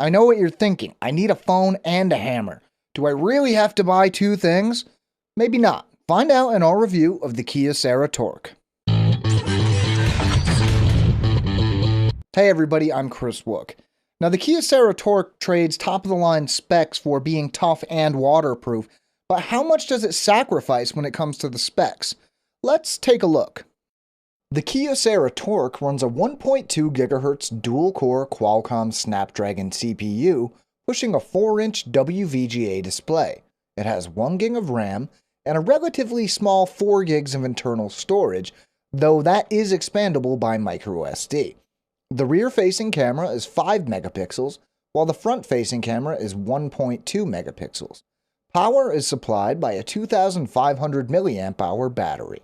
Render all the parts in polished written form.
I know what you're thinking. I need a phone and a hammer. Do I really have to buy two things? Maybe not. Find out in our review of the Kyocera Torque. Hey everybody, I'm Chris Wook. Now the Kyocera Torque trades top-of-the-line specs for being tough and waterproof, but how much does it sacrifice when it comes to the specs? Let's take a look. The Kyocera Torque runs a 1.2 GHz dual-core Qualcomm Snapdragon CPU, pushing a 4-inch WVGA display. It has 1 GB of RAM and a relatively small 4 GB of internal storage, though that is expandable by microSD. The rear-facing camera is 5 megapixels, while the front-facing camera is 1.2 megapixels. Power is supplied by a 2,500 mAh battery.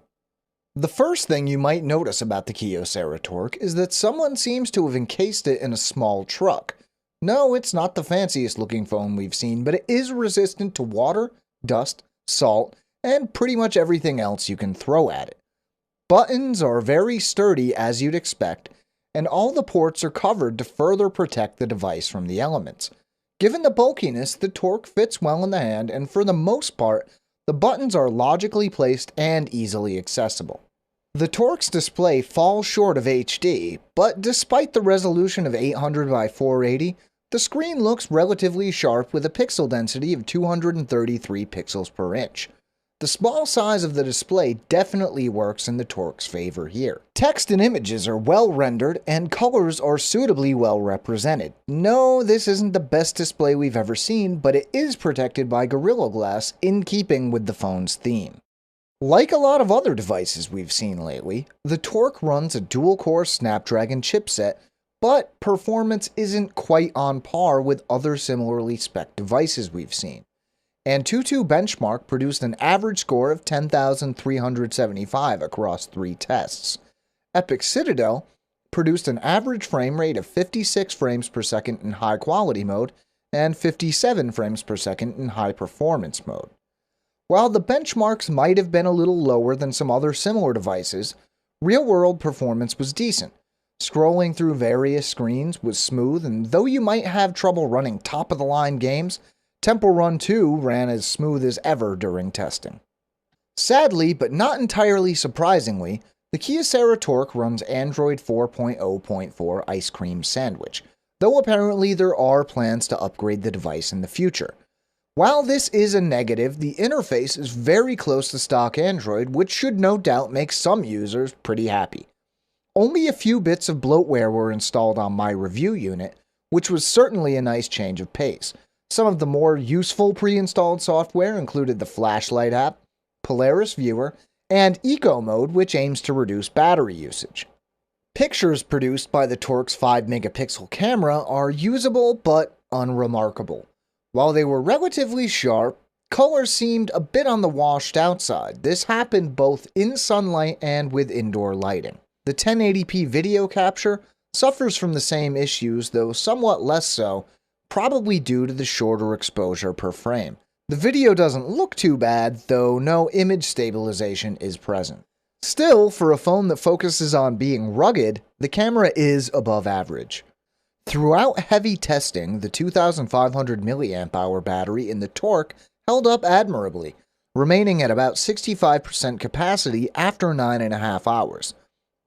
The first thing you might notice about the Kyocera Torque is that someone seems to have encased it in a small truck. No, it's not the fanciest looking phone we've seen, but it is resistant to water, dust, salt, and pretty much everything else you can throw at it. Buttons are very sturdy as you'd expect, and all the ports are covered to further protect the device from the elements. Given the bulkiness, the Torque fits well in the hand, and for the most part, the buttons are logically placed and easily accessible. The Torque's display falls short of HD, but despite the resolution of 800 by 480, the screen looks relatively sharp with a pixel density of 233 pixels per inch. The small size of the display definitely works in the Torque's favor here. Text and images are well rendered, and colors are suitably well represented. No, this isn't the best display we've ever seen, but it is protected by Gorilla Glass in keeping with the phone's theme. Like a lot of other devices we've seen lately, the Torque runs a dual-core Snapdragon chipset, but performance isn't quite on par with other similarly spec'd devices we've seen. AnTuTu Benchmark produced an average score of 10,375 across 3 tests. Epic Citadel produced an average frame rate of 56 frames per second in high-quality mode and 57 frames per second in high-performance mode. While the benchmarks might have been a little lower than some other similar devices, real-world performance was decent. Scrolling through various screens was smooth, and though you might have trouble running top-of-the-line games, Temple Run 2 ran as smooth as ever during testing. Sadly, but not entirely surprisingly, the Kyocera Torque runs Android 4.0.4 Ice Cream Sandwich, though apparently there are plans to upgrade the device in the future. While this is a negative, the interface is very close to stock Android, which should no doubt make some users pretty happy. Only a few bits of bloatware were installed on my review unit, which was certainly a nice change of pace. Some of the more useful pre-installed software included the Flashlight app, Polaris Viewer, and Eco Mode, which aims to reduce battery usage. Pictures produced by the Torque's 5 megapixel camera are usable but unremarkable. While they were relatively sharp, colors seemed a bit on the washed out side. This happened both in sunlight and with indoor lighting. The 1080p video capture suffers from the same issues, though somewhat less so, probably due to the shorter exposure per frame. The video doesn't look too bad, though no image stabilization is present. Still, for a phone that focuses on being rugged, the camera is above average. Throughout heavy testing, the 2,500 mAh battery in the Torque held up admirably, remaining at about 65% capacity after 9.5 hours.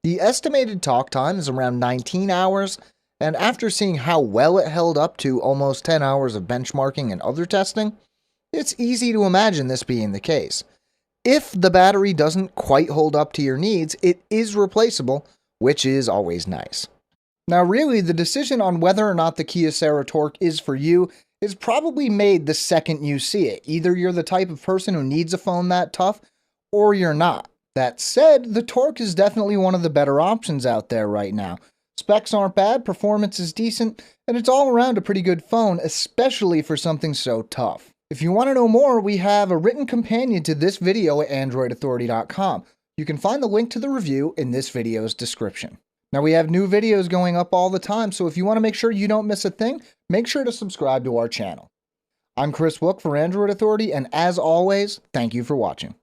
The estimated talk time is around 19 hours, and after seeing how well it held up to almost 10 hours of benchmarking and other testing, it's easy to imagine this being the case. If the battery doesn't quite hold up to your needs, it is replaceable, which is always nice. Now really, the decision on whether or not the Kyocera Torque is for you is probably made the second you see it. Either you're the type of person who needs a phone that tough, or you're not. That said, the Torque is definitely one of the better options out there right now. Specs aren't bad, performance is decent, and it's all around a pretty good phone, especially for something so tough. If you want to know more, we have a written companion to this video at AndroidAuthority.com. You can find the link to the review in this video's description. Now we have new videos going up all the time, so if you want to make sure you don't miss a thing, make sure to subscribe to our channel. I'm Chris Wook for Android Authority, and as always, thank you for watching.